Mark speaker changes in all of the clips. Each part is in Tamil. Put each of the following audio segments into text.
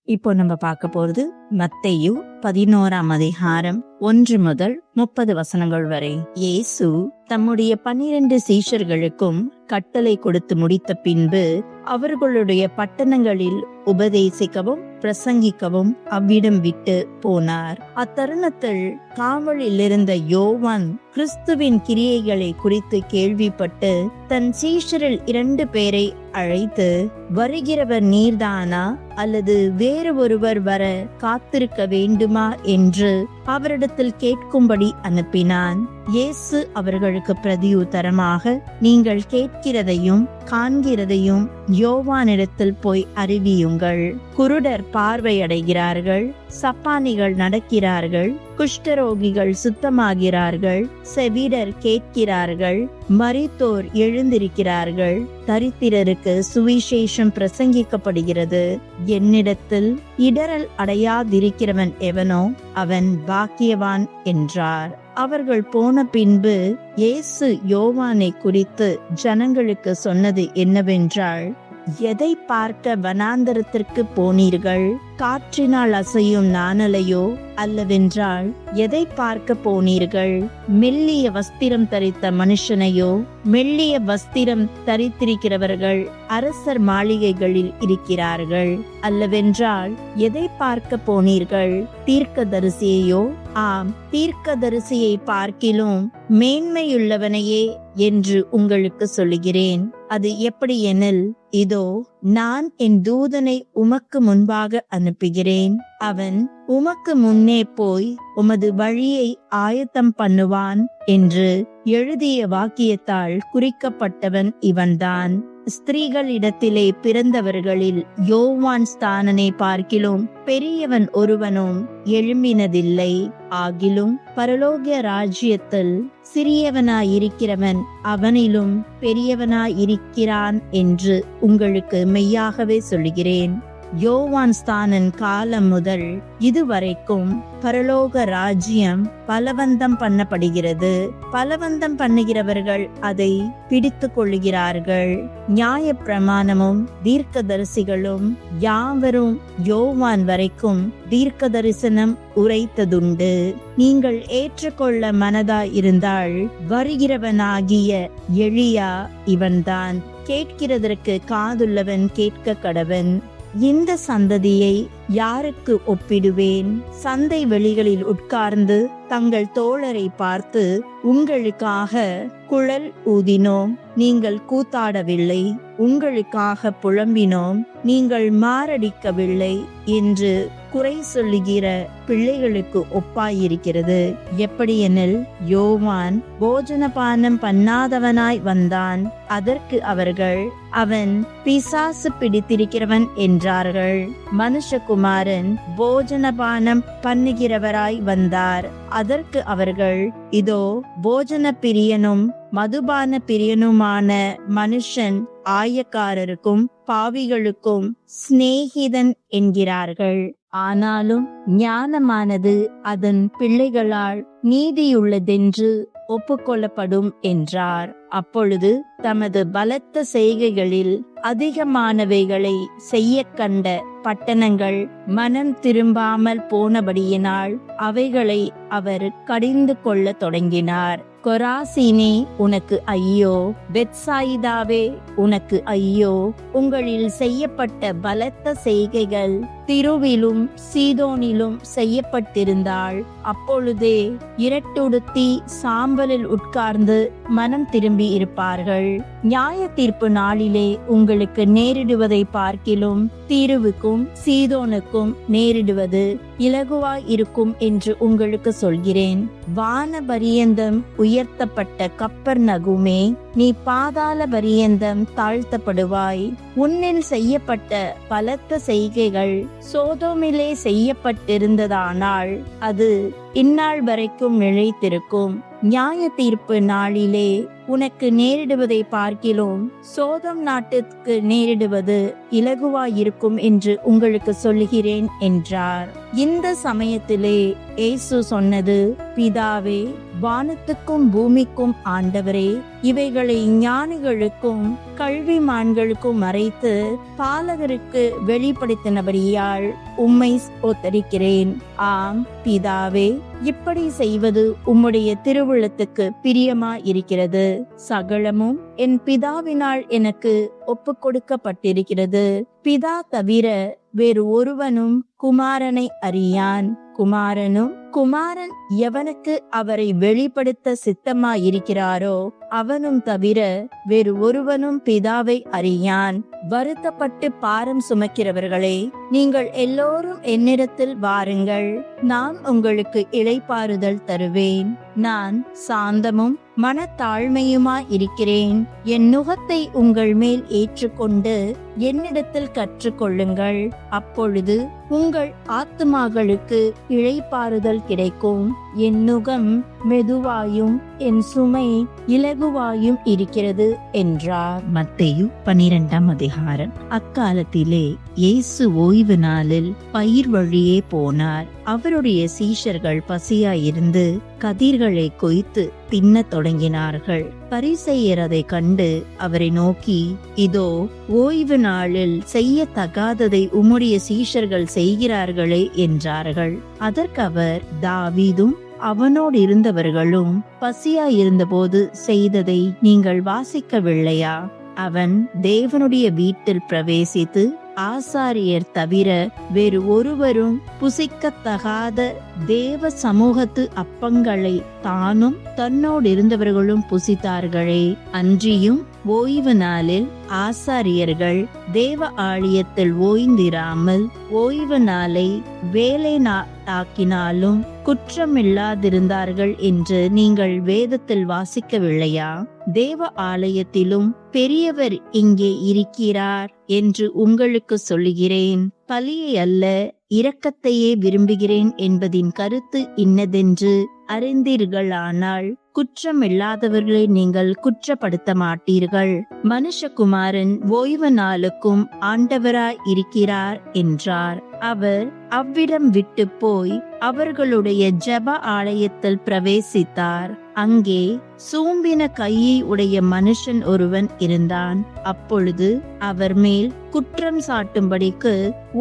Speaker 1: இப்போ நம்ம பார்க்க போறது மத்தேயு 11ஆம் அதிகாரம் 1 முதல் 30 வசனங்கள் வரை. இயேசு தம்முடைய 12 சீஷர்களுக்கும் கட்டளை கொடுத்து முடித்த பின்பு அவர்களுடைய பட்டணங்களில் உபதேசிக்கவும் பிரசங்கிக்கவும் அவ்விடம் விட்டு போனார். அத்தருணத்தில் காவலில் இருந்த யோவான் கிறிஸ்துவின் கிரியைகளை குறித்து கேள்விப்பட்டு தன் சீஷரில் 2 பேரை அழைத்து, வருகிறவர் நீர்தானா அல்லது வேறு ஒருவர் வர காத்திருக்க வேண்டுமா என்று அவரிடத்தில் கேட்கும்படி அனுப்பினான். இயேசு அவர்களுக்கு பிரதியுத்தரமாக, நீங்கள் கேட்கிறதையும் காண்கிறதையும் யோவானிடத்தில் போய் அறிவியுங்கள். குருடர் பார்வையடைகிறார்கள், சப்பானிகள் நடக்கிறார்கள், குஷ்டரோகிகள் சுத்தமாகிறார்கள், செவிடர் கேட்கிறார்கள், மரித்தோர் எழுந்திருக்கிறார்கள், தரித்திரருக்கு சுவிசேஷம் பிரசங்கிக்கப்படுகிறது. என்னிடத்தில் இடரல் அடையாதிருக்கிறவன் எவனோ அவன் பாக்கியவான் என்றார். அவர்கள் போன பின்பு இயேசு யோவானை குறித்து ஜனங்களுக்கு சொன்னது என்னவென்றால், எதை பார்க்க வனாந்தரத்திற்கு போனீர்கள்? காற்றினால் அசையும் நாணலையோ அல்லவென்றால் எதை பார்க்க போனீர்கள்? மெல்லிய வஸ்திரம் தரித்த மனுஷனையோ? மெல்லிய வஸ்திரம் தரித்திருக்கிறவர்கள் அரசர் மாளிகைகளில் இருக்கிறார்கள் அல்லவென்றால் எதை பார்க்க போனீர்கள்? தீர்க்கதரிசியையோ? ஆம், தீர்க்கதரிசியை பார்க்கிலும் மேன்மையுள்ளவனையே என்று உங்களுக்கு சொல்லுகிறேன். அது எப்படி எனில், இதோ நான் என் தூதனை உமக்கு முன்பாக அனுப்புகிறேன். அவன் உமக்கு முன்னே போய் உமது வழியை ஆயத்தம் பண்ணுவான் என்று எழுதிய வாக்கியத்தால் குறிக்கப்பட்டவன் இவன்தான். ஸ்திரீகளிடத்திலே பிறந்தவர்களில் யோவான் ஸ்தானனை பார்க்கிலும் பெரியவன் ஒருவனும் எழும்பினதில்லை. ஆகிலும் பரலோக ராஜ்யத்தில் சிறியவனாயிருக்கிறவன் அவனிலும் பெரியவனாயிருக்கிறான் என்று உங்களுக்கு மெய்யாகவே சொல்லுகிறேன். யோவான் ஸ்தானன் காலம் முதல் இதுவரைக்கும் பரலோக ராஜ்யம் பலவந்தம் பண்ணப்படுகிறது. பலவந்தம் பண்ணுகிறவர்கள் அதை பிடித்து கொள்ளுகிறார்கள். நியாய பிரமாணமும் தீர்க்கதரிசிகளும் யாவரும் யோவான் வரைக்கும் தீர்க்க தரிசனம் உரைத்ததுண்டு. நீங்கள் ஏற்றுக்கொள்ள மனதாய் இருந்தால் வருகிறவனாகிய எலியா இவன்தான். கேட்கிறதற்கு காதுள்ளவன் கேட்க கடவன். இந்த சந்ததியை யாருக்கு ஒப்பிடுவேன்? சந்தை வெளிகளில் உட்கார்ந்து தங்கள் தோழரை பார்த்து, உங்களுக்காக குழல் ஊதினோம், நீங்கள் கூத்தாடவில்லை, உங்களுக்காக புலம்பினோம், நீங்கள் மாரடிக்கவில்லை என்று குறை சொல்லுகிற பிள்ளைகளுக்கு ஒப்பாயிருக்கிறது. எப்படியெனில், யோவான் போஜனபானம் பண்ணாதவனாய் வந்தான். அதற்கு அவர்கள், அவன் பிசாசு பிடித்திருக்கிறவன் என்றார்கள். மனுஷகுமாரன் போஜனபானம் பண்ணுகிறவராய் வந்தார். அதற்கு அவர்கள், இதோ போஜன பிரியனும் மதுபான பிரியனுமான மனுஷன் ஆயக்காரருக்கும் பாவிகளுக்கும் சிநேகிதன் என்கிறார்கள். ஆனாலும் ஞானமானது அதன் பிள்ளைகளால் நீதியுள்ளதென்று ஒப்புக்கொள்ளப்படும் என்றார். அப்பொழுது தமது பலத்த செய்கைகளில் அதிகமானவைகளை செய்ய கண்ட பட்டணங்கள் மனம் திரும்பாமல் போனபடியினால் அவைகளை அவர் கடிந்து கொள்ள தொடங்கினார். கொராசீனே, உனக்கு ஐயோ! பெத்சாயிதாவே, உனக்கு ஐயோ! உங்களில் செய்யப்பட்ட பலத்த செய்கைகள் திருவிலும் சீதோனிலும் செய்யப்பட்டிருந்தால் அப்பொழுதே இரட்டுடுத்தி சாம்பலில் உட்கார்ந்து மனம் திரும்பி இருப்பார்கள். நியாய தீர்ப்பு நாளிலே உங்களுக்கு நேரிடுவதை பார்க்கிலும் தீருவுக்கும் சீதோனுக்கும் நேரிடுவது இலகுவாய் இருக்கும் என்று உங்களுக்கு சொல்கிறேன். வான பரியந்தம் உயர்த்தப்பட்ட கப்பர்நகுமே, நீ பாதாள பரியந்தம் தாழ்த்தப்படுவாய். உன்னில் செய்யப்பட்ட பலத்த செய்கைகள் சோதோமிலே செய்யப்பட்டிருந்ததானால் அது இந்நாள் வரைக்கும் நிலைத்திருக்கும். நியாய தீர்ப்பு நாளிலே உனக்கு நேரிடுவதை பார்க்கிலும் சோதம் நாட்டுக்கு நேரிடுவது இலகுவாயிருக்கும் என்று உங்களுக்கு சொல்லுகிறேன் என்றார். இந்த சமயத்திலே இயேசு சொன்னது, பிதாவே, வானத்துக்கும் பூமிக்கும் ஆண்டவரே, இவைகளை ஞானிகளுக்கும் கல்விமான்களுக்கும் மறைத்து பாலகருக்கு வெளிப்படுத்தினபடியால் உம்மை ஸ்தோத்தரிக்கிறேன். ஆம் பிதாவே, இப்படி செய்வது உம்முடைய திருவுளத்துக்கு பிரியமா இருக்கிறது. சகலமும் என் பிதாவினால் எனக்கு ஒப்புக் கொடுக்கப்பட்டிருக்கிறது. பிதா தவிர வேறு ஒருவனும் குமாரனை அறியான். குமாரன் எவனுக்கு அவரை வெளிப்படுத்த சித்தமாயிருக்கிறாரோ அவனும் தவிர வேறு ஒருவனும் பிதாவை அறியான். வருத்தப்பட்டு பாரம் சுமக்கிறவர்களே, நீங்கள் எல்லோரும் என்னிடத்தில் வாருங்கள், நான் உங்களுக்கு இளைப்பாறுதல் தருவேன். நான் சாந்தமும் மனத்தாழ்மையுமாய் இருக்கிறேன். என் நுகத்தை உங்கள் மேல் ஏற்றுக்கொண்டு என்னிடத்தில் கற்றுக்கொள்ளுங்கள். அப்பொழுது உங்கள் ஆத்துமாக்களுக்கு இளைப்பாறுதல் கிடைக்கும். என் நுகம் மெதுவாயும் என் சுமை இலகுவாயும் இருக்கிறது என்றார். மத்தேயு 12ஆம் அதிகாரம். அக்காலத்திலே இயேசு ஓய்வு நாளில் பயிர் வழியே போனார். அவருடைய சீஷர்கள் பசியாயிருந்து கதிர்களை கொய்த்து தின்ன தொடங்கினார்கள். பரிசேயர் அதை கண்டு அவரை நோக்கி, இதோ, ஓய்வு நாளில் செய்யத்தகாததை உம்முடைய சீஷர்கள் செய்கிறார்களே என்றார்கள். அதற்கு அவர், தாவீதும் அவனோடு இருந்தவர்களும் பசியாயிருந்தபோது செய்ததை நீங்கள் வாசிக்கவில்லையா? அவன் தேவனுடைய வீட்டில் பிரவேசித்து ஆசாரியர் தவிர வேறு ஒருவரும் புசிக்கத்தகாத தேவ சமூகத்து அப்பங்களை தானும் தன்னோடு இருந்தவர்களும் புசித்தார்களே. அன்றியும் ஓய்வு நாளில் ஆசாரியர்கள் தேவ ஆலயத்தில் ஓய்ந்திராமல் ஓய்வு நாளை வேலை நாட்டாக்கினாலும் குற்றமில்லாதிருந்தார்கள் என்று நீங்கள் வேதத்தில் வாசிக்கவில்லையா? தேவ ஆலயத்திலும் பெரியவர் இங்கே இருக்கிறார் என்று உங்களுக்கு சொல்லுகிறேன். பலியை அல்ல, இரக்கத்தையே விரும்புகிறேன் என்பதின் கருத்து இன்னதென்று அறிந்தீர்களானால் குற்றமில்லாதவர்களை நீங்கள் குற்றப்படுத்த மாட்டீர்கள். மனுஷகுமாரன் ஓய்வு நாளுக்கும் ஆண்டவராய் இருக்கிறார் என்றார். அவர் அவ்விடம் விட்டு போய் அவர்களுடைய ஜெப ஆலயத்தில் பிரவேசித்தார். அங்கே சூம்பின கையை உடைய மனுஷன் ஒருவன் இருந்தான். அப்பொழுது அவர் மேல் குற்றம் சாட்டும்படிக்கு,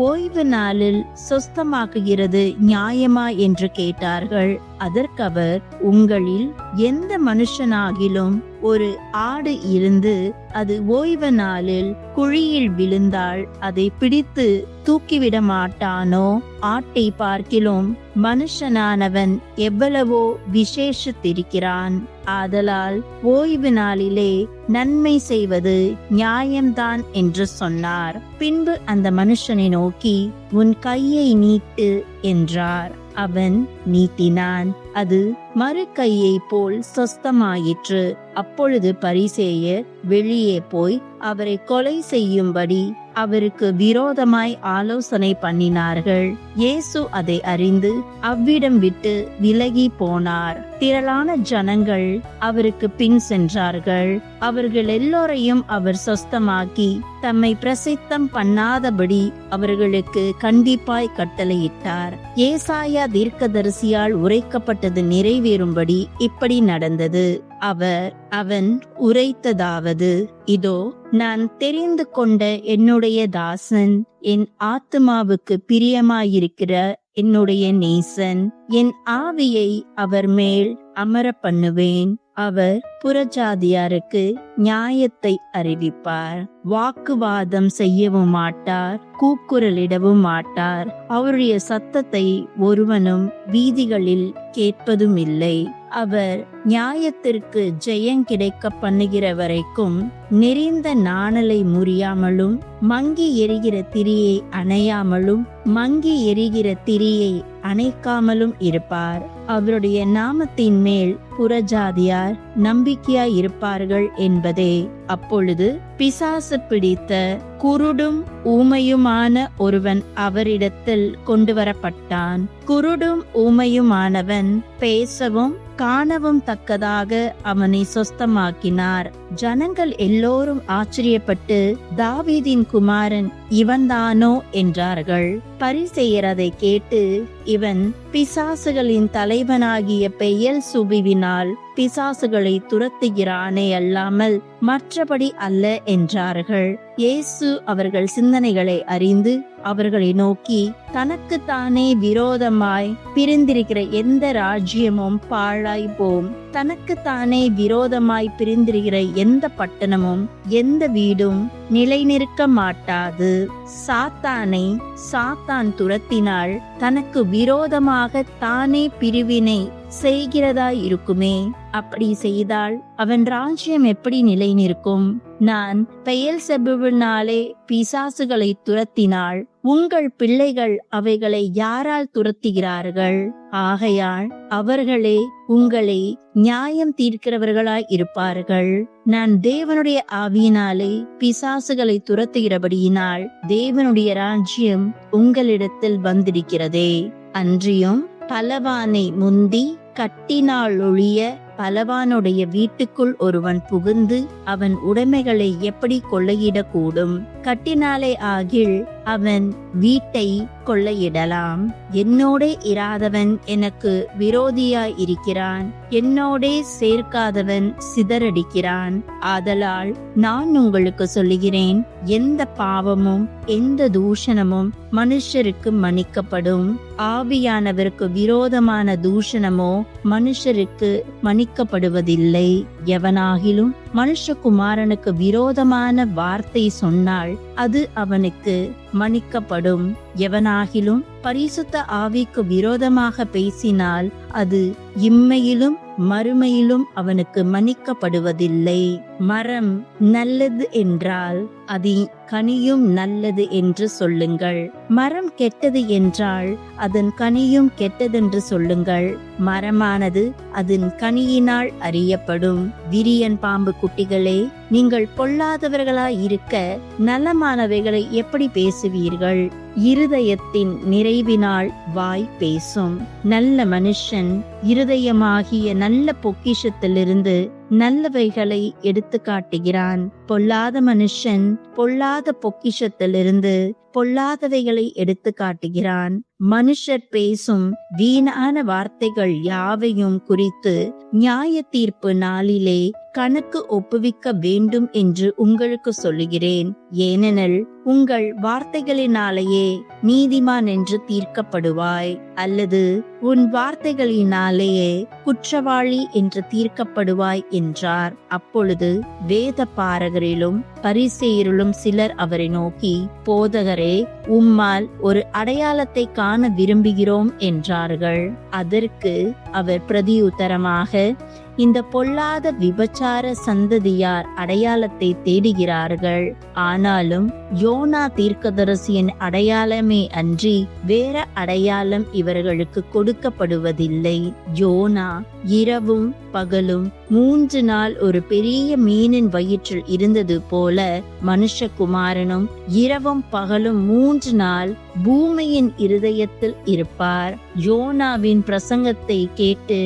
Speaker 1: ஓய்வு நாளில் சொஸ்தமாக்குகிறது நியாயமா என்று கேட்டார்கள். அதற்கவர், உங்களில் எந்த மனுஷனாகிலும் ஒரு ஆடு இருந்து அது ஓய்வு நாளில் குழியில் விழுந்தால் அதை பிடித்து தூக்கிவிட மாட்டானோ? ஆட்டை பார்க்கிலும் மனுஷனானவன் எவ்வளவோ விசேஷித்திருக்கிறான். ஆதலால் ஓய்வு நாளிலே நன்மை செய்வது நியாயம்தான் என்று சொன்னார். பின்பு அந்த மனுஷனை நோக்கி, உன் கையை நீட்டு என்றார். அவன் நீட்டினான். அது மறு கையை போல் சொஸ்தமாயிற்று. அப்பொழுது பரிசேயர் வெளியே போய் அவரை கொலை செய்யும்படி அவருக்கு விரோதமாய் ஆலோசனை பண்ணினார்கள். இயேசு அதை அறிந்து அவ்விடம் விட்டு விலகி போனார். திரளான ஜனங்கள் அவருக்கு பின் சென்றார்கள். அவர்கள் எல்லோரையும் அவர் சொஸ்தமாக்கி தம்மை பிரசித்தம் பண்ணாதபடி அவர்களுக்கு கண்டிப்பாய் கட்டளையிட்டார். ஏசாயா தீர்க்கதரிசியால் உரைக்கப்பட்டது நிறைவேறும்படி இப்படி நடந்தது. அவன் உரைத்ததாவது, இதோ, நான் தெரிந்து கொண்ட என்னுடைய தாசன், என் ஆத்துமாவுக்கு பிரியமாயிருக்கிற என்னுடைய நேசன். என் ஆவியை அவர் மேல் அமர பண்ணுவேன். அவர் புறஜாதியாருக்கு நியாயத்தை அறிவிப்பார். வாக்குவாதம் செய்யவும் மாட்டார், கூக்குரலிடவும் மாட்டார். அவருடைய சத்தத்தை ஒருவனும் வீதிகளில் கேட்பதும் இல்லை. அவர் நியாயத்திற்கு ஜெயம் கிடைக்க பண்ணுகிற வரைக்கும் நெறிந்த நாணலை முறியாமலும் மங்கி எரிகிற திரியை அணையாமலும் மங்கி எரிகிற திரியை அணைக்காமலும் இருப்பார். அவருடைய நாமத்தின் மேல் புறஜாதியார் நம்பிக்கையாய் இருப்பார்கள் என்பதே. அப்பொழுது பிசாசு பிடித்த குருடும் ஊமையுமான ஒருவன் அவரிடத்தில் கொண்டு வரப்பட்டான். குருடும் ஊமையுமானவன் பேசவும் காணவும் நம்பத்தக்கதாக அவனை சொஸ்தமாக்கினார். ஜனங்கள் எல்லோரும் ஆச்சரியப்பட்டு, தாவீதின் குமாரன் இவன்தானோ என்றார்கள். பரிசேயர் அதை கேட்டு, இவன் பிசாசுகளின் தலைவனாகிய பெயல்செபூலினால் பிசாசுகளை துரத்துகிறானே அல்லாமல் மற்றபடி அல்ல என்றார்கள். இயேசு அவர்கள் சிந்தனைகளை அறிந்து அவர்களை நோக்கி, தனக்குத்தானே விரோதமாய் பிரிந்திருக்கிற எந்த ராஜ்யமும் பாழாய் போம், தனக்குத்தானே விரோதமாய் பிரிந்திருக்கிற எந்த பட்டணமும் எந்த வீடும் நிலை நிற்க மாட்டாது. சாத்தானை சாத்தான் துரத்தினால் தனக்கு விரோதமாக தானே பிரிவினை செய்கிறதா இருக்குமே. அப்படி செய்தால் அவன் ராஜ்யம் எப்படி நிலை நிற்கும்? நான் பெயல்செபூலினாலே பிசாசுகளை துரத்தினால் உங்கள் பிள்ளைகள் அவைகளை யாரால் துரத்துகிறார்கள்? ஆகையால் அவர்களே உங்களை நியாயம் தீர்க்கிறவர்களாய் இருப்பார்கள். நான் தேவனுடைய ஆவியினாலே பிசாசுகளை துரத்துகிறபடியினால் தேவனுடைய ராஜ்யம் உங்களிடத்தில் வந்திருக்கிறதே. அன்றியும் பலவானை முந்தி கட்டினால் ஒழிய பலவானுடைய வீட்டுக்குள் ஒருவன் புகுந்து அவன் உடைமைகளை எப்படி கொள்ளையிடக்கூடும்? கட்டினாலே ஆகில் அவன் வீட்டை கொள்ளையிடலாம். என்னோடே இராதவன் எனக்கு விரோதியாய் இருக்கிறான், என்னோடே சேர்க்காதவன் சிதறடிக்கிறான். ஆதலால் நான் உங்களுக்கு சொல்லுகிறேன், எந்த பாவமும் எந்த தூஷணமும் மனுஷருக்கு மன்னிக்கப்படும், ஆவியானவருக்கு விரோதமான தூஷணமோ மனுஷருக்கு மன்னிக்கப்படுவதில்லை. எவனாகிலும் மனுஷகுமாரனுக்கு விரோதமான வார்த்தை சொன்னால் அது அவனுக்கு மன்னிக்கப்படும். எவனாகிலும் பரிசுத்த ஆவிக்கு விரோதமாக பேசினால் அது இம்மையிலும் மறுமையிலும் அவனுக்கு மன்னிக்கப்படுவதில்லை. மரம் நல்லது என்றால் அதன் கனியும் நல்லது என்று சொல்லுங்கள், மரம் கெட்டது என்றால் அதன் கனியும் கெட்டதென்று சொல்லுங்கள். மரமானது அதன் கனியினால் அறியப்படும். விரியன் பாம்பு குட்டிகளே, நீங்கள் பொல்லாதவர்களாய் இருக்க நலமானவைகளை எப்படி பேசுவீர்கள்? இருதயத்தின் நிறைவினால் வாய் பேசும். நல்ல மனுஷன் இருதயமாகிய நல்ல பொக்கிஷத்திலிருந்து நல்லவைகளை எடுத்து காட்டுகிறான். பொல்லாத மனுஷன் பொல்லாத பொக்கிஷத்திலிருந்து பொல்லாதவைகளை எடுத்து காட்டுகிறான். மனுஷர் பேசும் வீணான வார்த்தைகள் யாவையும் குறித்து நியாய தீர்ப்பு நாளிலே கணக்கு ஒப்புவிக்க வேண்டும் என்று உங்களுக்கு சொல்லுகிறேன். ஏனெனில் உங்கள் வார்த்தைகளினாலேயே நீதிமான் என்று தீர்க்கப்படுவாய், அல்லது உன் வார்த்தைகளினாலேயே குற்றவாளி என்று தீர்க்கப்படுவாய் என்றார். அப்பொழுது வேத பாரகரிலும் பரிசேயரிலும் சிலர் அவரை நோக்கி, போதகரே, உம்மால் ஒரு அடையாளத்தை காண விரும்புகிறோம் என்றார்கள். அதற்கு அவர் பிரதியுத்தரமாக, இந்த பொல்லாத விபச்சார சந்ததியார் அடையாளத்தை தேடுகிறார்கள், ஆனாலும் யோனா தீர்க்கதரிசியின் அடையாளமே அன்றி வேற அடையாளம் இவர்களுக்கு கொடுக்கப்படுவதில்லை. யோனா இரவும் பகலும் 3 நாள் ஒரு பெரிய மீனின் வயிற்றில் இருந்தது போல மனுஷகுமாரனும் இரவும் பகலும் 3 நாள் பூமியின் இருதயத்தில் இருப்பார். யோனாவின் பிரசங்கத்தை கேட்டு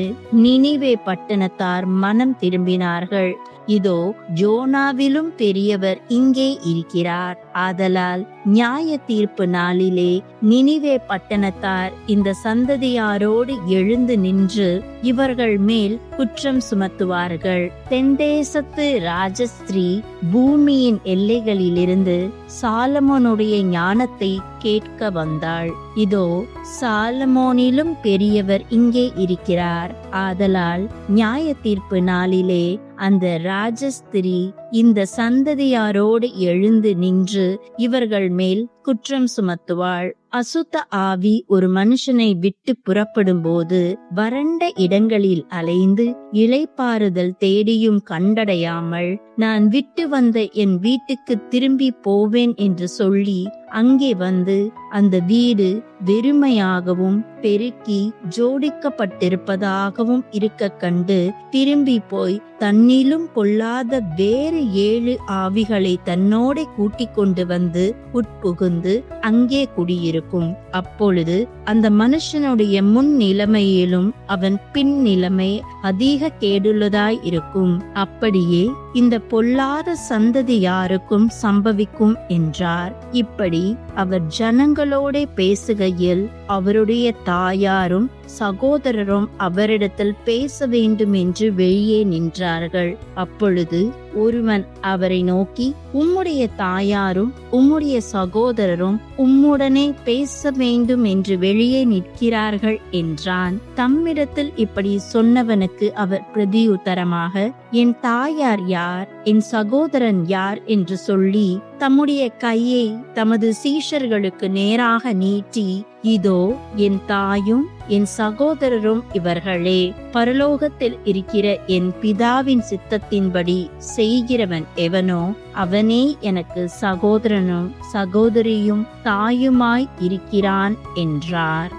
Speaker 1: நினிவே பட்டணத்தார் மனம் திரும்பினார்கள். இதோ யோனாவிலும் பெரியவர் இங்கே இருக்கிறார். ஆதலால் நியாய தீர்ப்பு நாளிலே நினிவே பட்டணத்தார் இந்த சந்ததியாரோடு எழுந்து நின்று இவர்கள் மேல் குற்றம் சுமத்துவார்கள். தென்தேசத்து ராஜஸ்திரீ பூமியின் எல்லைகளிலிருந்து சாலமோனுடைய ஞானத்தை கேட்க வந்தாள். இதோ சாலமோனிலும் பெரியவர் இங்கே இருக்கிறார். ஆதலால் நியாய தீர்ப்பு நாளிலே அந்த ராஜஸ்திரி இந்த சந்ததியாரோடு எழுந்து நின்று இவர்கள் மேல் குற்றம் சுமத்துவாள். அசுத்த ஆவி ஒரு மனுஷனை விட்டு புறப்படும் போது வறண்ட இடங்களில் அலைந்து இளைப்பாறுதல் தேடியும் கண்டடையாமல், நான் விட்டு வந்த என் வீட்டுக்கு திரும்பி போவேன் என்று சொல்லி அங்கே வந்து அந்த வீடு வெறுமையாகவும் பெருக்கி ஜோடிக்கப்பட்டிருப்பதாகவும் இருக்க கண்டு திரும்பி போய் தன்னிலும் கொள்ளாத வேறு 7 ஆவிகளை தன்னோட கூட்டிக் கொண்டு வந்து உட்புகுந்து அங்கே குடியிருக்கும். அப்பொழுது அந்த மனுஷனுடைய முன் நிலைமையிலும் அவன் பின் நிலைமை அதிக கேடுள்ளதாய் இருக்கும். அப்படியே இந்த பொல்லாத சந்ததி யாருக்கும் சம்பவிக்கும் என்றார். இப்படி அவர் ஜனங்களோட பேசுகையில் அவருடைய தாயாரும் சகோதரரும் அவரிடத்தில் பேச வேண்டும் என்று வெளியே நின்றார்கள். அப்பொழுது ஒருவன் அவரை நோக்கி, உம்முடைய தாயாரும் உம்முடைய சகோதரரும் உம்முடனே பேச வேண்டும் என்று வெளியே நிற்கிறார்கள் என்றான். தம்மிடத்தில் இப்படி சொன்னவனுக்கு அவர் பிரதியுத்தரமாக, என் தாயார் யார், என் சகோதரன் யார் என்று சொல்லி தம்முடைய கையை தமது சீஷர்களுக்கு நேராக நீட்டி, இதோ என் தாயும் என் சகோதரரும் இவர்களே. பரலோகத்தில் இருக்கிற என் பிதாவின் சித்தத்தின்படி செய்கிறவன் எவனோ அவனே எனக்கு சகோதரனும் சகோதரியும் தாயுமாய் இருக்கிறான் என்றார்.